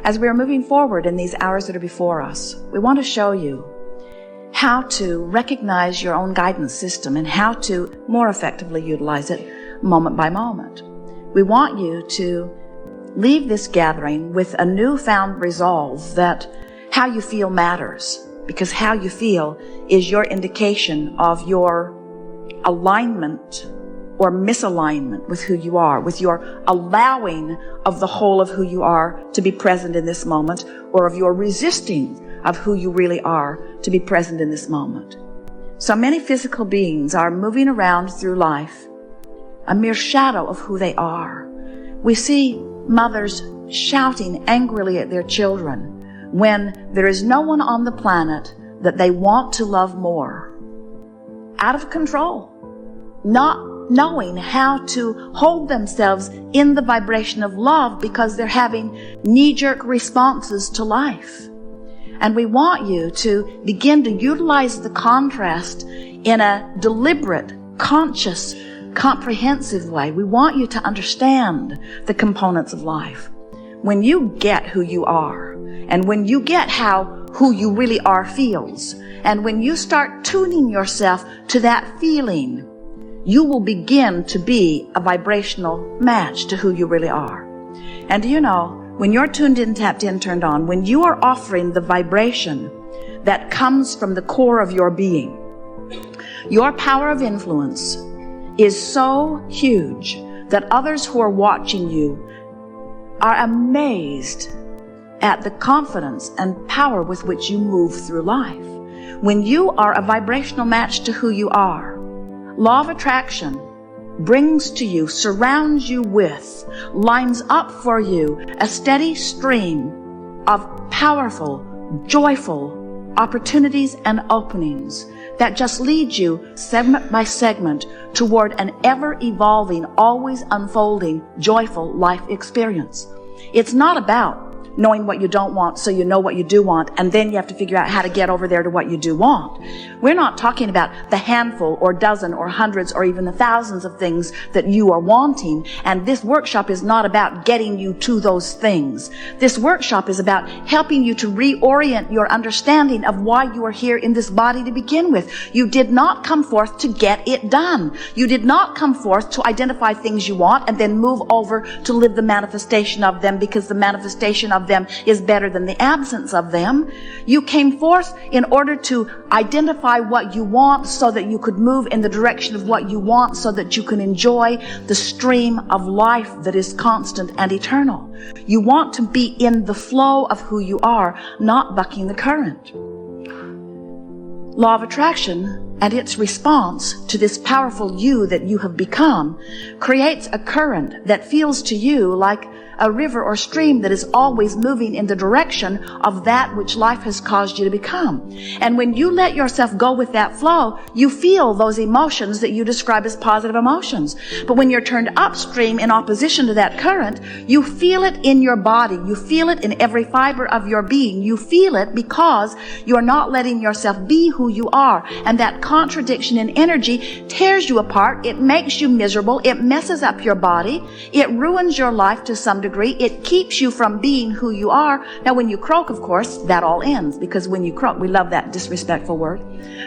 As we are moving forward in these hours that are before us, we want to show you how to recognize your own guidance system and how to more effectively utilize it moment by moment. We want you to leave this gathering with a newfound resolve that how you feel matters, because how you feel is your indication of your alignment or misalignment with who you are, with your allowing of the whole of who you are to be present in this moment, or of your resisting of who you really are to be present in this moment. So many physical beings are moving around through life, a mere shadow of who they are. We see mothers shouting angrily at their children when there is no one on the planet that they want to love more. Out of control, not knowing how to hold themselves in the vibration of love because they're having knee-jerk responses to life. And we want you to begin to utilize the contrast in a deliberate, conscious, comprehensive way. We want you to understand the components of life. When you get who you are, and when you get how who you really are feels, and when you start tuning yourself to that feeling, you will begin to be a vibrational match to who you really are. And do you know, when you're tuned in, tapped in, turned on, when you are offering the vibration that comes from the core of your being, your power of influence is so huge that others who are watching you are amazed at the confidence and power with which you move through life. When you are a vibrational match to who you are, law of attraction brings to you, surrounds you with, lines up for you a steady stream of powerful, joyful opportunities and openings that just lead you segment by segment toward an ever-evolving, always unfolding, joyful life experience. It's not about knowing what you don't want so you know what you do want, and then you have to figure out how to get over there to what you do want. We're not talking about the handful or dozen or hundreds or even the thousands of things that you are wanting, and this workshop is not about getting you to those things. This workshop is about helping you to reorient your understanding of why you are here in this body to begin with. You did not come forth to get it done. You did not come forth to identify things you want and then move over to live the manifestation of them, because the manifestation of them is better than the absence of them. You came forth in order to identify what you want so that you could move in the direction of what you want, so that you can enjoy the stream of life that is constant and eternal. You want to be in the flow of who you are, not bucking the current. Law of attraction and its response to this powerful you that you have become creates a current that feels to you like a river or stream that is always moving in the direction of that which life has caused you to become. And when you let yourself go with that flow, you feel those emotions that you describe as positive emotions. But when you're turned upstream in opposition to that current, you feel it in your body. You feel it in every fiber of your being. You feel it because you're not letting yourself be who you are. And that contradiction in energy tears you apart. It makes you miserable. It messes up your body. It ruins your life to some degree. It keeps you from being who you are. Now, when you croak, of course, that all ends, because when you croak, we love that disrespectful word.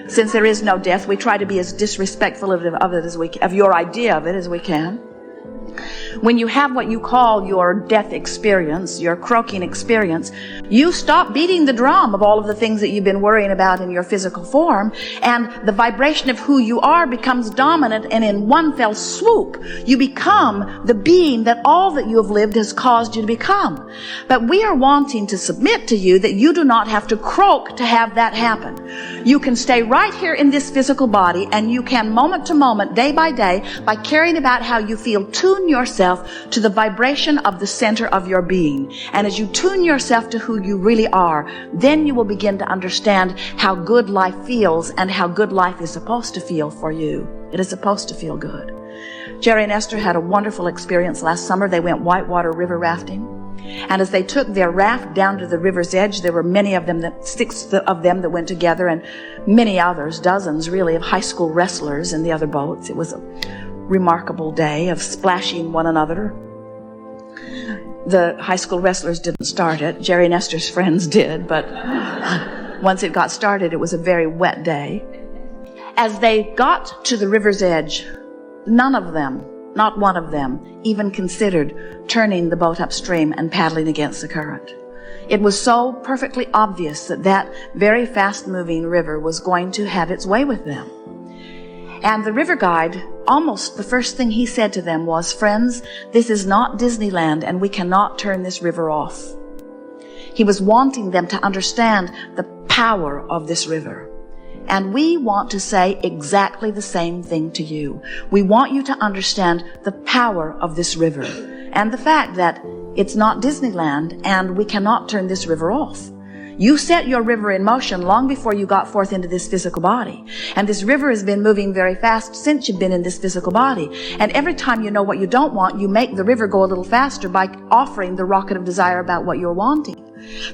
Since there is no death, we try to be as disrespectful of it as we can, of your idea of it as we can. When you have what you call your death experience, your croaking experience, you stop beating the drum of all of the things that you've been worrying about in your physical form, and the vibration of who you are becomes dominant, and in one fell swoop, you become the being that all that you have lived has caused you to become. But we are wanting to submit to you that you do not have to croak to have that happen. You can stay right here in this physical body, and you can moment to moment, day by day, by caring about how you feel, tune yourself to the vibration of the center of your being. And as you tune yourself to who you really are, then you will begin to understand how good life feels and how good life is supposed to feel for you. It is supposed to feel good. Jerry and Esther had a wonderful experience last summer. They went whitewater river rafting. And as they took their raft down to the river's edge, there were many of them, 6 of them that went together, and many others, dozens really, of high school wrestlers in the other boats. It was a remarkable day of splashing one another. The high school wrestlers didn't start it. Jerry and Esther's friends did, but once it got started, it was a very wet day. As they got to the river's edge, none of them, not one of them, even considered turning the boat upstream and paddling against the current. It was so perfectly obvious that that very fast-moving river was going to have its way with them. And the river guide, almost the first thing he said to them was, "Friends, this is not Disneyland, and we cannot turn this river off." He was wanting them to understand the power of this river. And we want to say exactly the same thing to you. We want you to understand the power of this river and the fact that it's not Disneyland and we cannot turn this river off. You set your river in motion long before you got forth into this physical body. And this river has been moving very fast since you've been in this physical body. And every time you know what you don't want, you make the river go a little faster by offering the rocket of desire about what you're wanting.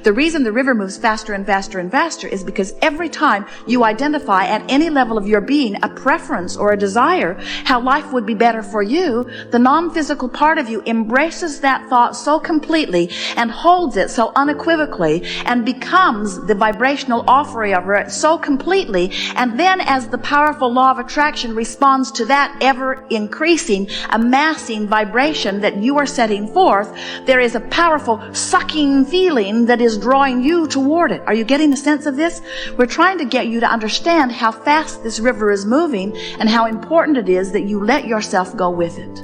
The reason the river moves faster and faster and faster is because every time you identify at any level of your being a preference or a desire how life would be better for you, the non-physical part of you embraces that thought so completely and holds it so unequivocally and becomes the vibrational offering of it so completely. And then as the powerful law of attraction responds to that ever increasing, amassing vibration that you are setting forth, there is a powerful sucking feeling that is drawing you toward it. Are you getting a sense of this? We're trying to get you to understand how fast this river is moving and how important it is that you let yourself go with it.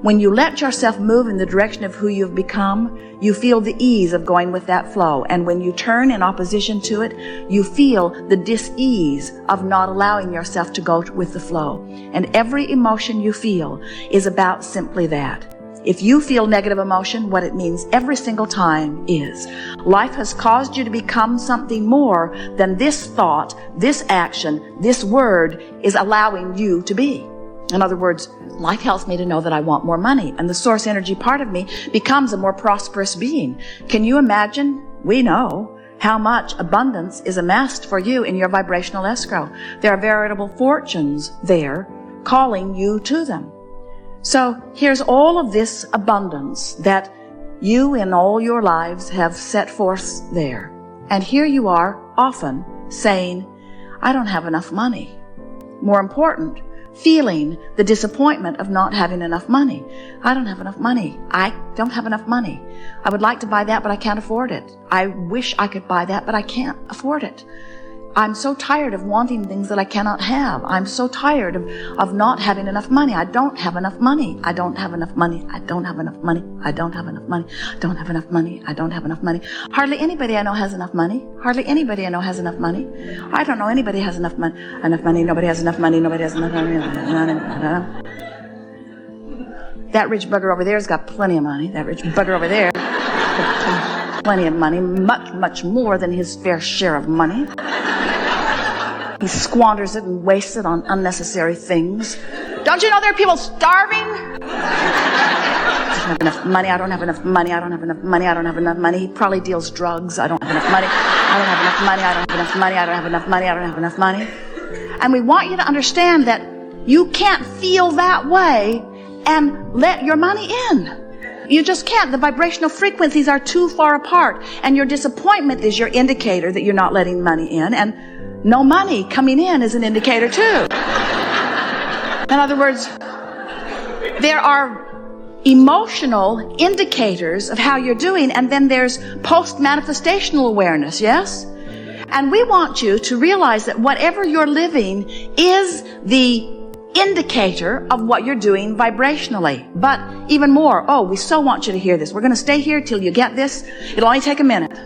When you let yourself move in the direction of who you've become, you feel the ease of going with that flow. And when you turn in opposition to it, you feel the dis-ease of not allowing yourself to go with the flow. And every emotion you feel is about simply that. If you feel negative emotion, what it means every single time is life has caused you to become something more than this thought, this action, this word is allowing you to be. In other words, life helps me to know that I want more money, and the source energy part of me becomes a more prosperous being. Can you imagine? We know how much abundance is amassed for you in your vibrational escrow. There are veritable fortunes there calling you to them. So here's all of this abundance that you in all your lives have set forth there. And here you are often saying, I don't have enough money. More important, feeling the disappointment of not having enough money. I don't have enough money. I don't have enough money. I would like to buy that, but I can't afford it. I wish I could buy that, but I can't afford it. I'm so tired of wanting things that I cannot have. I'm so tired of not having enough money. I don't have enough money. I don't have enough money. I don't have enough money. I don't have enough money. I don't have enough money. I don't have enough money. Hardly anybody I know has enough money. Hardly anybody I know has enough money. I don't know anybody has enough money. Enough money. Nobody has enough money. Nobody has enough money. That rich bugger over there has got plenty of money. That rich bugger over there has plenty of money. Much, much more than his fair share of money. He squanders it and wastes it on unnecessary things. Don't you know there are people starving? I don't have enough money. I don't have enough money. I don't have enough money. I don't have enough money. He probably deals drugs. I don't have enough money. I don't have enough money. I don't have enough money. I don't have enough money. I don't have enough money. And we want you to understand that you can't feel that way and let your money in. You just can't. The vibrational frequencies are too far apart. And your disappointment is your indicator that you're not letting money in. And no money coming in is an indicator too. In other words, there are emotional indicators of how you're doing, and then there's post-manifestational awareness, yes? And we want you to realize that whatever you're living is the indicator of what you're doing vibrationally. But even more, we so want you to hear this. We're going to stay here till you get this. It'll only take a minute.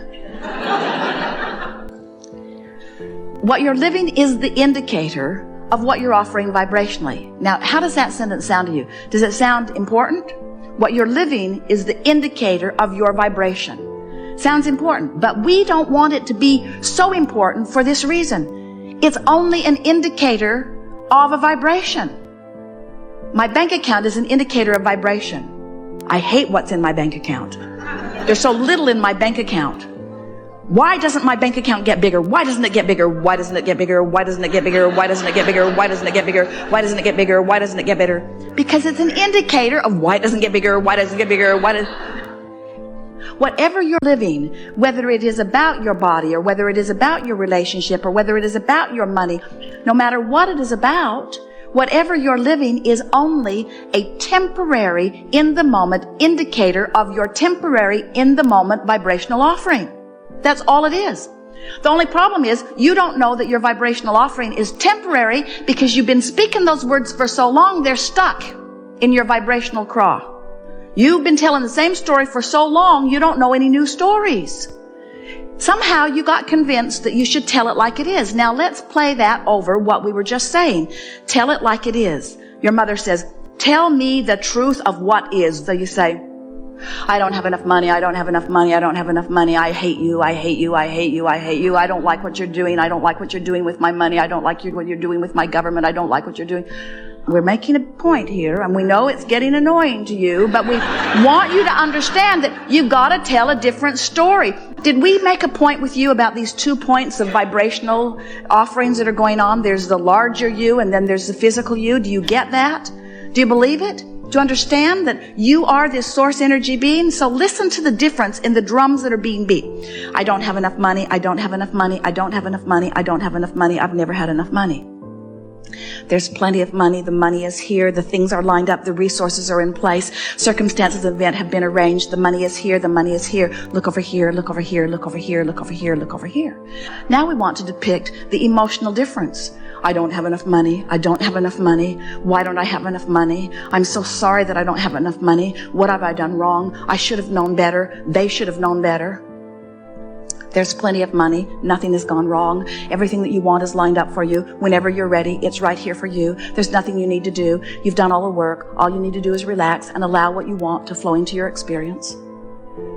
What you're living is the indicator of what you're offering vibrationally. Now, how does that sentence sound to you? Does it sound important? What you're living is the indicator of your vibration. Sounds important, but we don't want it to be so important for this reason. It's only an indicator of a vibration. My bank account is an indicator of vibration. I hate what's in my bank account. There's so little in my bank account. Why doesn't my bank account get bigger? Why doesn't it get bigger? Why doesn't it get bigger? Why doesn't it get bigger? Why doesn't it get bigger? Why doesn't it get bigger? Why doesn't it get bigger? Why doesn't it get bigger? Because it's an indicator of why it doesn't get bigger, why doesn't it get bigger, whatever you're living, whether it is about your body or whether it is about your relationship or whether it is about your money, no matter what it is about, whatever you're living is only a temporary, in-the-moment indicator of your temporary, in-the-moment vibrational offering. That's all it is. The only problem is you don't know that your vibrational offering is temporary because you've been speaking those words for so long, they're stuck in your vibrational craw. You've been telling the same story for so long, you don't know any new stories. Somehow you got convinced that you should tell it like it is. Now let's play that over what we were just saying. Tell it like it is. Your mother says, tell me the truth of what is. So you say, I don't have enough money, I don't have enough money, I don't have enough money, I hate you, I hate you, I hate you, I hate you, I don't like what you're doing, I don't like what you're doing with my money, I don't like what you're doing with my government, I don't like what you're doing. We're making a point here, and we know it's getting annoying to you, but we want you to understand that you've got to tell a different story. Did we make a point with you about these 2 points of vibrational offerings that are going on? There's the larger you, and then there's the physical you. Do you get that? Do you believe it? Do you understand that you are this source energy being? So listen to the difference in the drums that are being beat. I don't have enough money, I don't have enough money, I don't have enough money, I don't have enough money, I've never had enough money. There's plenty of money. The money is here. The things are lined up. The resources are in place. Circumstances of event have been arranged. The money is here. The money is here. Look over here. Look over here. Look over here. Look over here. Look over here. Now we want to depict the emotional difference. I don't have enough money. I don't have enough money. Why don't I have enough money? I'm so sorry that I don't have enough money. What have I done wrong? I should have known better. They should have known better. There's plenty of money. Nothing has gone wrong. Everything that you want is lined up for you. Whenever you're ready, it's right here for you. There's nothing you need to do. You've done all the work. All you need to do is relax and allow what you want to flow into your experience.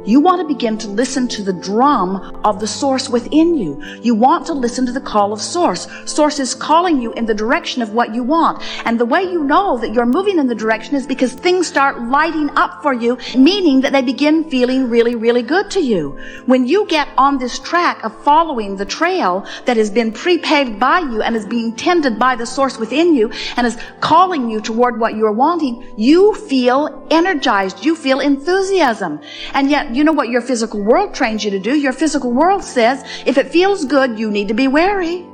You want to begin to listen to the drum of the source within you. You want to listen to the call of source. Source is calling you in the direction of what you want. And the way you know that you're moving in the direction is because things start lighting up for you, meaning that they begin feeling really, really good to you. When you get on this track of following the trail that has been pre-paved by you and is being tended by the source within you and is calling you toward what you're wanting, you feel energized. You feel enthusiasm. And yet, you know what your physical world trains you to do? Your physical world says, if it feels good, you need to be wary.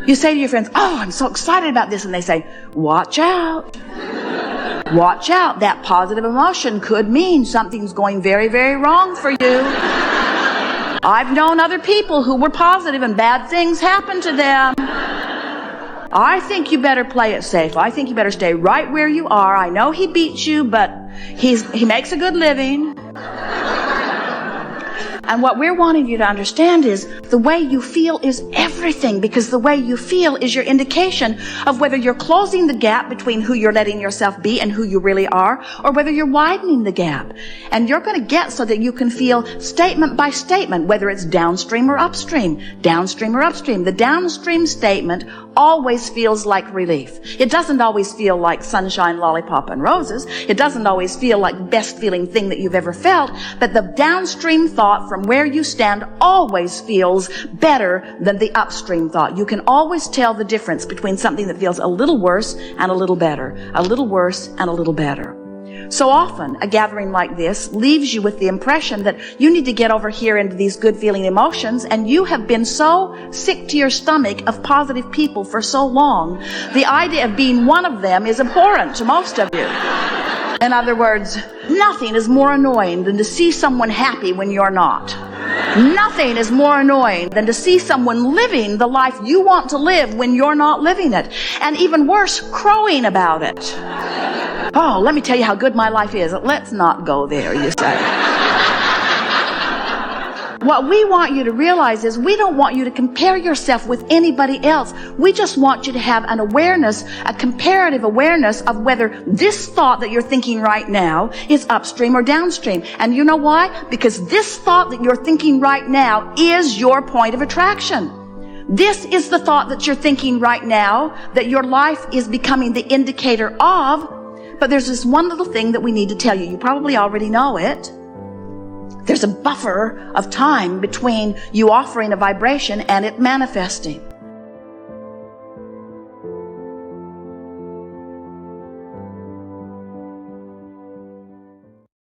You say to your friends, oh, I'm so excited about this. And they say, watch out. Watch out. That positive emotion could mean something's going very, very wrong for you. I've known other people who were positive and bad things happened to them. I think you better play it safe. I think you better stay right where you are. I know he beats you, but he makes a good living. And what we're wanting you to understand is the way you feel is everything, because the way you feel is your indication of whether you're closing the gap between who you're letting yourself be and who you really are, or whether you're widening the gap. And you're going to get so that you can feel statement by statement, whether it's downstream or upstream. Downstream or upstream. The downstream statement always feels like relief. It doesn't always feel like sunshine, lollipop, and roses. It doesn't always feel like the best feeling thing that you've ever felt. But the downstream thought from where you stand always feels better than the upstream thought. You can always tell the difference between something that feels a little worse and a little better. A little worse and a little better. So often, a gathering like this leaves you with the impression that you need to get over here into these good feeling emotions, and you have been so sick to your stomach of positive people for so long, the idea of being one of them is abhorrent to most of you. In other words, nothing is more annoying than to see someone happy when you're not. Nothing is more annoying than to see someone living the life you want to live when you're not living it. And even worse, crowing about it. Oh, let me tell you how good my life is. Let's not go there, you say. What we want you to realize is we don't want you to compare yourself with anybody else. We just want you to have an awareness, a comparative awareness of whether this thought that you're thinking right now is upstream or downstream. And you know why? Because this thought that you're thinking right now is your point of attraction. This is the thought that you're thinking right now that your life is becoming the indicator of. But there's this one little thing that we need to tell you. You probably already know it. There's a buffer of time between you offering a vibration and it manifesting.